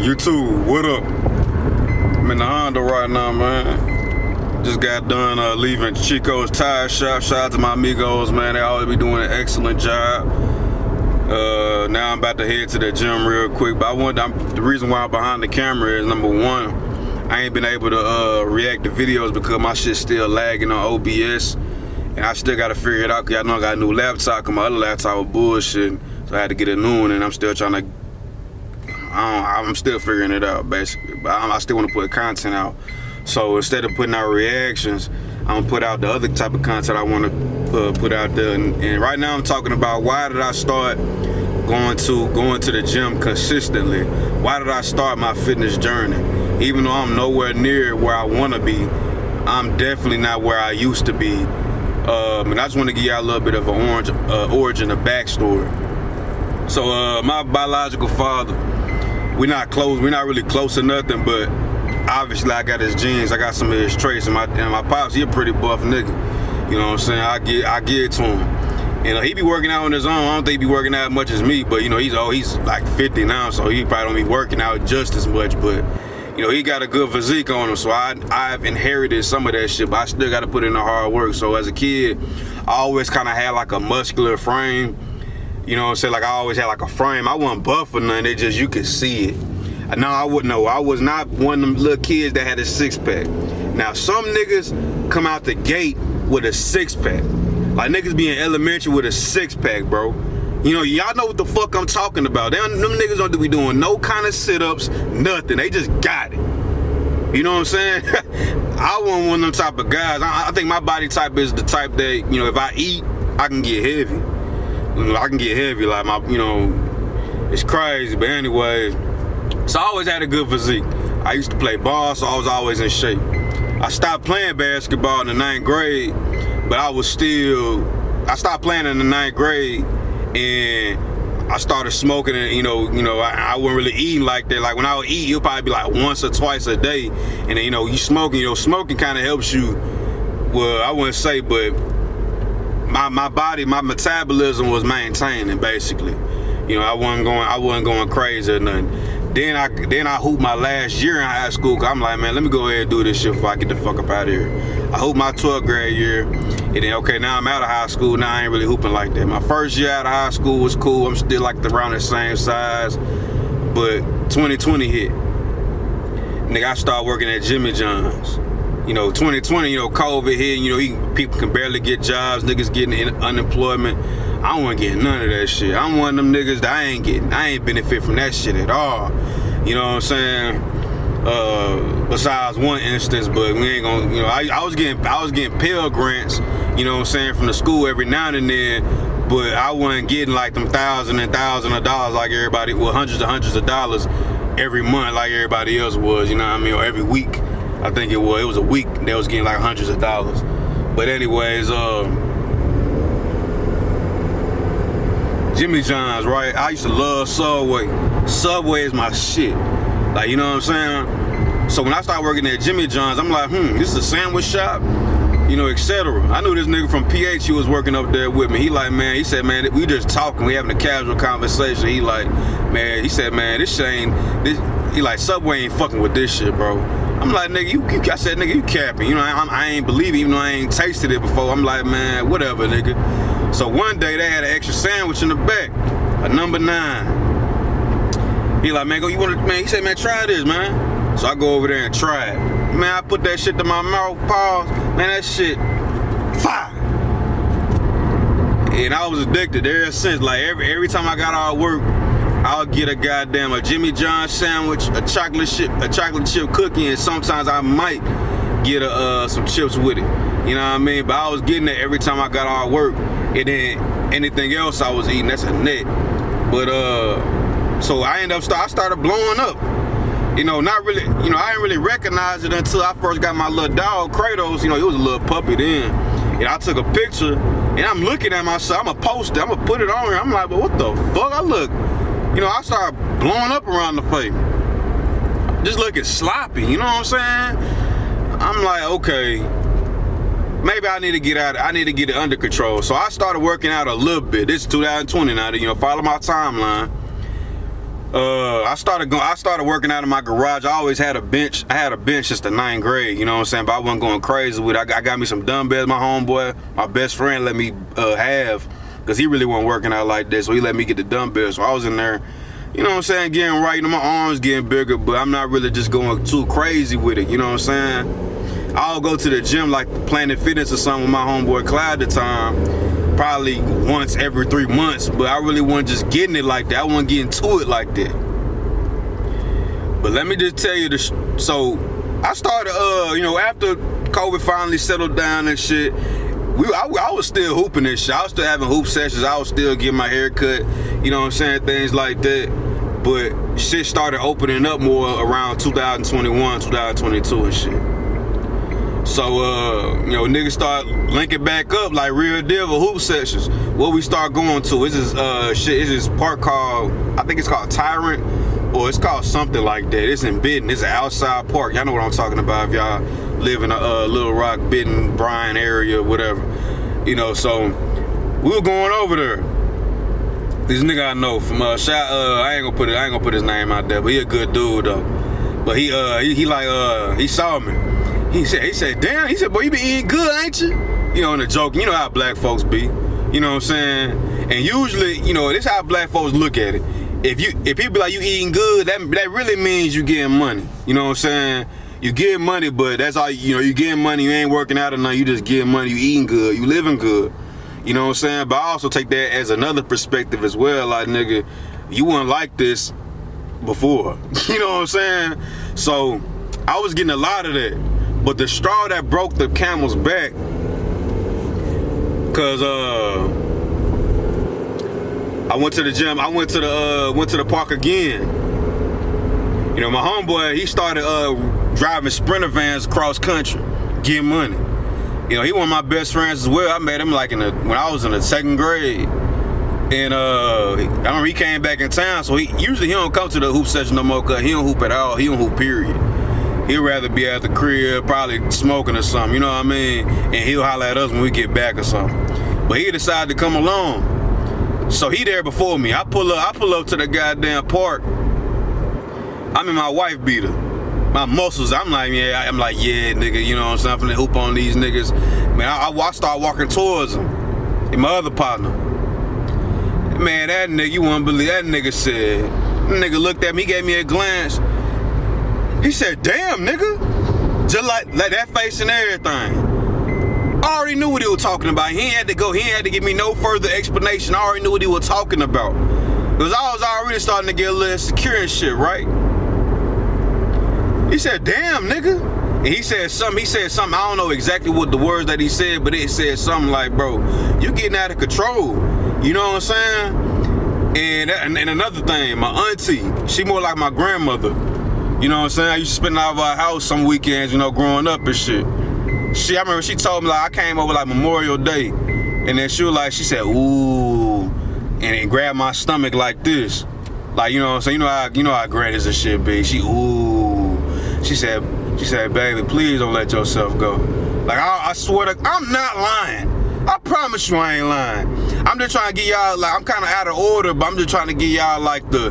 You too, what up? I'm in the Honda right now, man. Just got done leaving Chico's Tire Shop. Shout out to my amigos, man. They always be doing an excellent job. Now I'm about to head to the gym real quick. But the reason why I'm behind the camera is, number one, I ain't been able to react to videos because my shit's still lagging on OBS. And I still gotta figure it out because I know I got a new laptop because my other laptop was bullshitting. So I had to get a new one, and I'm still trying to, I'm still figuring it out, basically. But I still want to put content out. So instead of putting out reactions, I'm gonna put out the other type of content I want to put out there. And right now I'm talking about why did I start going to the gym consistently? Why did I start my fitness journey? Even though I'm nowhere near where I want to be, I'm definitely not where I used to be. And I just want to give y'all a little bit of an origin, a backstory. So my biological father, we're not close. We're not really close to nothing, but obviously I got his genes. I got some of his traits. And my pops, he a pretty buff nigga. You know what I'm saying? I give it to him. You know, he be working out on his own. I don't think he be working out as much as me, but you know, he's like 50 now, so he probably don't be working out just as much. But you know, he got a good physique on him, so I've inherited some of that shit, but I still got to put in the hard work. So as a kid, I always kind of had like a muscular frame. You know what I'm saying? Like I always had like a frame. I wasn't buff or nothing. It just, you could see it. No, I wouldn't know. I was not one of them little kids that had a six-pack. Now, some niggas come out the gate with a six-pack. Like niggas be in elementary with a six-pack, bro. You know, y'all know what the fuck I'm talking about. Them niggas don't be doing no kind of sit-ups, nothing. They just got it. You know what I'm saying? I wasn't one of them type of guys. I think my body type is the type that, you know, if I eat, I can get heavy. I can get heavy, like my, you know, it's crazy. But anyways, so I always had a good physique. I used to play ball, so I was always in shape. I stopped playing basketball in the 9th grade, but I stopped playing in the 9th grade, and I started smoking, and you know, I wasn't really eating like that. Like when I would eat, it'll probably be like once or twice a day, and then, you know, smoking kind of helps you. Well, I wouldn't say, but my body, my metabolism was maintaining basically. You know, I wasn't going crazy or nothing. Then I hooped my last year in high school, cause I'm like, man, let me go ahead and do this shit before I get the fuck up out of here. I hooped my 12th grade year, and then okay, now I'm out of high school. Now I ain't really hooping like that. My first year out of high school was cool. I'm still like around the same size, but 2020 hit. Nigga, I started working at Jimmy John's. You know, 2020, you know, COVID hit, you know, people can barely get jobs, niggas getting unemployment. I wasn't getting none of that shit. I'm one of them niggas that I ain't benefit from that shit at all. You know what I'm saying? Besides one instance, but we ain't gonna, you know, I was getting Pell Grants, you know what I'm saying, from the school every now and then, but I wasn't getting like them thousands of dollars like everybody, well, hundreds of dollars every month like everybody else was, you know what I mean, or every week. I think it was a week they was getting like hundreds of dollars. But anyways, Jimmy John's, right? I used to love Subway. Subway is my shit. Like, you know what I'm saying? So when I started working at Jimmy John's, I'm like, this is a sandwich shop, you know, etc. I knew this nigga from PH, he was working up there with me. He said, man, we just talking, we having a casual conversation. He said, man, this shit ain't, he like, Subway ain't fucking with this shit, bro. I'm like, nigga, I said, nigga, you capping. You know, I ain't believe it, even though I ain't tasted it before. I'm like, man, whatever, nigga. So one day they had an extra sandwich in the back, a number 9. He like, man, he said, man, try this, man. So I go over there and try it. Man, I put that shit to my mouth, pause. Man, that shit, fire. And I was addicted ever since. Like every time I got out of work, I'll get a Jimmy John's sandwich, a chocolate chip cookie, and sometimes I might get some chips with it. You know what I mean? But I was getting it every time I got out of work, and then anything else I was eating, that's a net. But so I started blowing up. You know, not really. You know, I didn't really recognize it until I first got my little dog Kratos. You know, he was a little puppy then, and I took a picture, and I'm looking at myself. I'm gonna post it. I'm gonna put it on here. I'm like, but what the fuck? I look. You know, I started blowing up around the face. Just looking sloppy, you know what I'm saying? I'm like, okay, maybe I need to get out. I need to get it under control. So I started working out a little bit. This is 2020 now. You know, follow my timeline. I started working out in my garage. I always had a bench. I had a bench since the 9th grade, you know what I'm saying? But I wasn't going crazy with it. I got me some dumbbells, my homeboy, my best friend let me have, because he really wasn't working out like this, so he let me get the dumbbells. So I was in there, you know what I'm saying, getting right, my arms getting bigger, but I'm not really just going too crazy with it, you know what I'm saying? I'll go to the gym like Planet Fitness or something with my homeboy Clyde at the time, probably once every 3 months, but I really wasn't just getting it like that. I wasn't getting to it like that. But let me just tell you this. So I started, after COVID finally settled down and shit, I was still hooping and shit. I was still having hoop sessions. I was still getting my hair cut, you know what I'm saying, things like that. But shit started opening up more around 2021, 2022 and shit. So, niggas start linking back up like real deal for hoop sessions. What we start going to is this park called, I think it's called Tyrant, or it's called something like that. It's in Benton. It's an outside park. Y'all know what I'm talking about if y'all live in a Little Rock, Benton, Bryan area, whatever. You know, so we were going over there. This nigga I know from I ain't gonna put his name out there, but he a good dude though. But he saw me. He said, damn, he said, boy, you been eating good, ain't you? You know, in a joke, you know how black folks be. You know what I'm saying? And usually, you know, this how black folks look at it. If people be like, you eating good, that really means you getting money. You know what I'm saying? You getting money, but that's all, you know, you getting money, you ain't working out or nothing, you just getting money, you eating good, you living good. You know what I'm saying? But I also take that as another perspective as well, like, nigga, you weren't like this before. You know what I'm saying? So I was getting a lot of that. But the straw that broke the camel's back, cause I went to the gym, I went to the park again. You know, my homeboy, he started driving Sprinter vans across country, getting money. You know, he one of my best friends as well. I met him like when I was in the 2nd grade. And I remember he came back in town, so he don't come to the hoop session no more, cause he don't hoop at all, he don't hoop period. He'd rather be at the crib, probably smoking or something, you know what I mean? And he'll holler at us when we get back or something. But he decided to come along. So he there before me. I pull up to the goddamn park. I'm in my wife beater. My muscles, I'm like, yeah, nigga, you know what I'm saying? I'm finna hoop on these niggas. Man, I start walking towards him. And my other partner. Man, that nigga, you wouldn't believe, that nigga said, that nigga looked at me, he gave me a glance. He said, damn, nigga. Just like that face and everything. I already knew what he was talking about. He ain't had to give me no further explanation. I already knew what he was talking about. Because I was already starting to get a little insecure and shit, right? He said, damn, nigga. And he said something, I don't know exactly what the words that he said, but it said something like, bro, you getting out of control. You know what I'm saying? And another thing, my auntie, she more like my grandmother. You know what I'm saying? I used to spend out of our house some weekends, you know, growing up and shit. I remember she told me, like, I came over like Memorial Day, and then she said, ooh, and then grabbed my stomach like this. Like, you know what I'm saying? You know how grannies and shit be. Ooh. She said, baby, please don't let yourself go. Like, I swear to, I'm not lying. I promise you I ain't lying. I'm just trying to get y'all, like, I'm kind of out of order, but I'm just trying to get y'all, like, the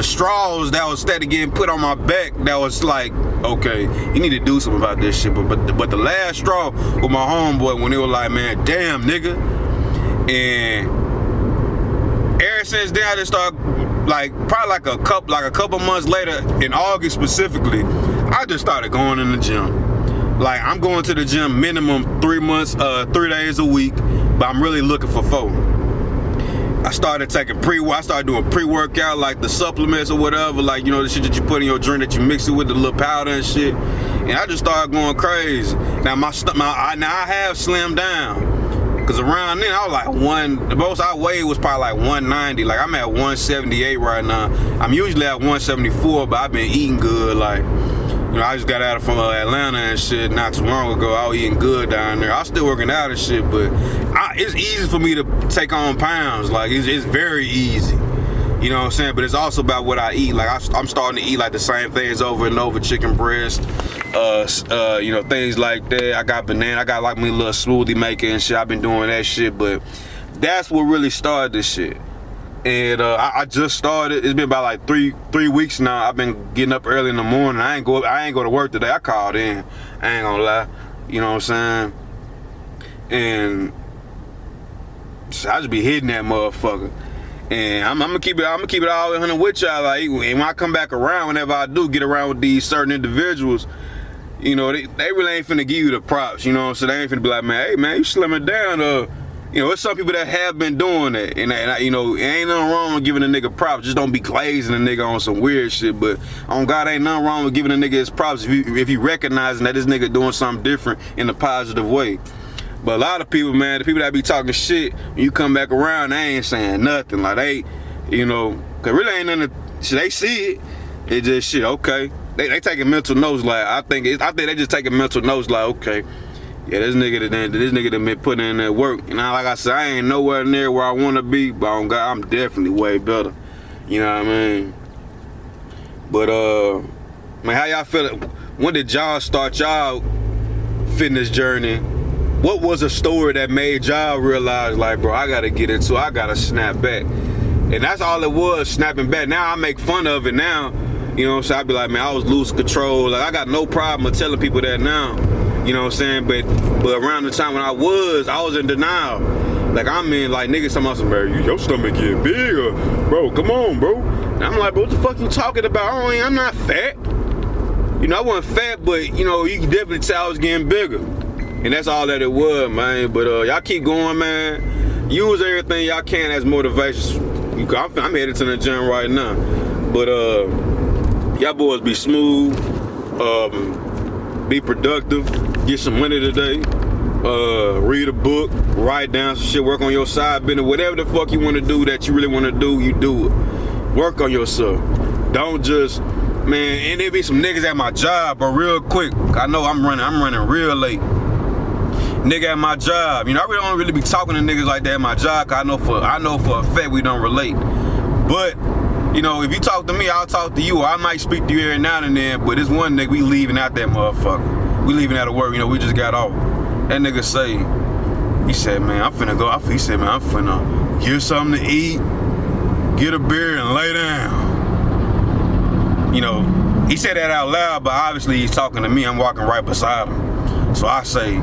straws that was steady getting put on my back, that was like, okay, you need to do something about this shit. But the last straw with my homeboy, when they were like, man, damn, nigga. And ever since then, I just started, like, probably like a couple months later, in August specifically, I just started going in the gym. Like, I'm going to the gym minimum 3 days a week, but I'm really looking for 4. I started doing pre-workout, like the supplements or whatever, like, you know, the shit that you put in your drink that you mix it with the little powder and shit. And I just started going crazy. Now I have slimmed down, because around then I was like the most I weighed was probably like 190. Like, I'm at 178 right now. I'm usually at 174, but I've been eating good. Like, you know, I just got out from Atlanta and shit not too long ago. I was eating good down there. I was still working out and shit, but it's easy for me to take on pounds. Like, it's very easy. You know what I'm saying? But it's also about what I eat. Like, I'm starting to eat like the same things over and over. Chicken breast, you know, things like that. I got banana. I got like my little smoothie maker and shit. I've been doing that shit, but that's what really started this shit. And I just started. It's been about like three weeks now. I've been getting up early in the morning. I ain't go to work today. I called in. I ain't gonna lie. You know what I'm saying? And so I just be hitting that motherfucker. And I'm gonna keep it all 100 with y'all. Like, and when I come back around, whenever I do get around with these certain individuals, you know, they really ain't finna give you the props. You know what I'm saying? They ain't finna be like, man, hey man, you slimming down. You know, there's some people that have been doing that, and you know, it ain't nothing wrong with giving a nigga props. Just don't be glazing a nigga on some weird shit. But on God, ain't nothing wrong with giving a nigga his props if you recognizing that this nigga doing something different in a positive way. But a lot of people, man, the people that be talking shit, when you come back around, they ain't saying nothing. Like they, you know, cause really ain't nothing. They see it, it just shit. Okay, they taking mental notes. Like I think they just taking mental notes. Like okay. Yeah, this nigga done been putting in that work. And like I said, I ain't nowhere near where I want to be, but on God, I'm definitely way better. You know what I mean? But, man, how y'all feeling? When did y'all start y'all fitness journey? What was a story that made y'all realize, like, bro, I got to get into it. I got to snap back. And that's all it was, snapping back. Now I make fun of it now. You know what I'm saying? I be like, man, I was losing control. Like, I got no problem with telling people that now. You know what I'm saying? But around the time when I was in denial. Like I'm in like niggas talking about some, bro, your stomach getting bigger. Bro, come on, bro. And I'm like, bro, what the fuck you talking about? I'm not fat. You know, I wasn't fat, but you know, you can definitely tell I was getting bigger. And that's all that it was, man. But y'all keep going, man. Use everything y'all can as motivation. I'm headed to the gym right now. But y'all boys be smooth. Be productive, get some money today, read a book, write down some shit, work on your side business, whatever the fuck you want to do that you really want to do, you do it. Work on yourself. Don't just, man, and there be some niggas at my job, but real quick, I know I'm running real late. Nigga at my job, you know, I really don't really be talking to niggas like that at my job, cause I know for a fact we don't relate. But you know, if you talk to me, I'll talk to you. I might speak to you every now and then, but this one nigga, we leaving out that motherfucker. We leaving out of work, you know, we just got off. That nigga say, he said, man, I'm finna go. He said, man, I'm finna get something to eat, get a beer, and lay down. You know, he said that out loud, but obviously he's talking to me. I'm walking right beside him. So I say,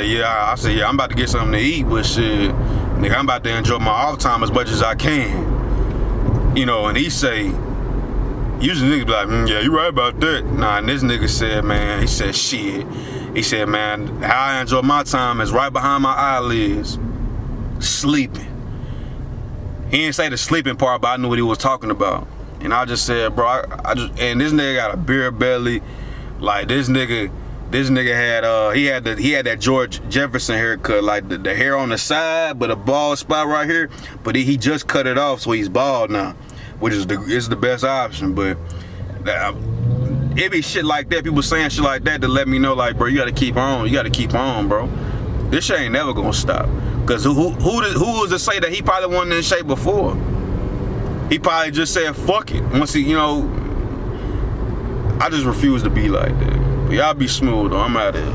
yeah, I'm about to get something to eat, but shit, nigga, I'm about to enjoy my off time as much as I can. You know, and he say, usually niggas be like, yeah, you right about that. Nah, and this nigga said, man, he said, shit. He said, man, how I enjoy my time is right behind my eyelids, sleeping. He didn't say the sleeping part, but I knew what he was talking about. And I just said, bro, and this nigga got a beer belly. Like this nigga had he had that George Jefferson haircut, like the hair on the side, but a bald spot right here. But he just cut it off, so he's bald now, which is the best option. But it be shit like that, people saying shit like that to let me know, like, bro, you gotta keep on, bro. This shit ain't never gonna stop. Cause who was to say that he probably wasn't in shape before? He probably just said fuck it. Once he, you know, I just refuse to be like that. But y'all be smooth though, I'm out of here.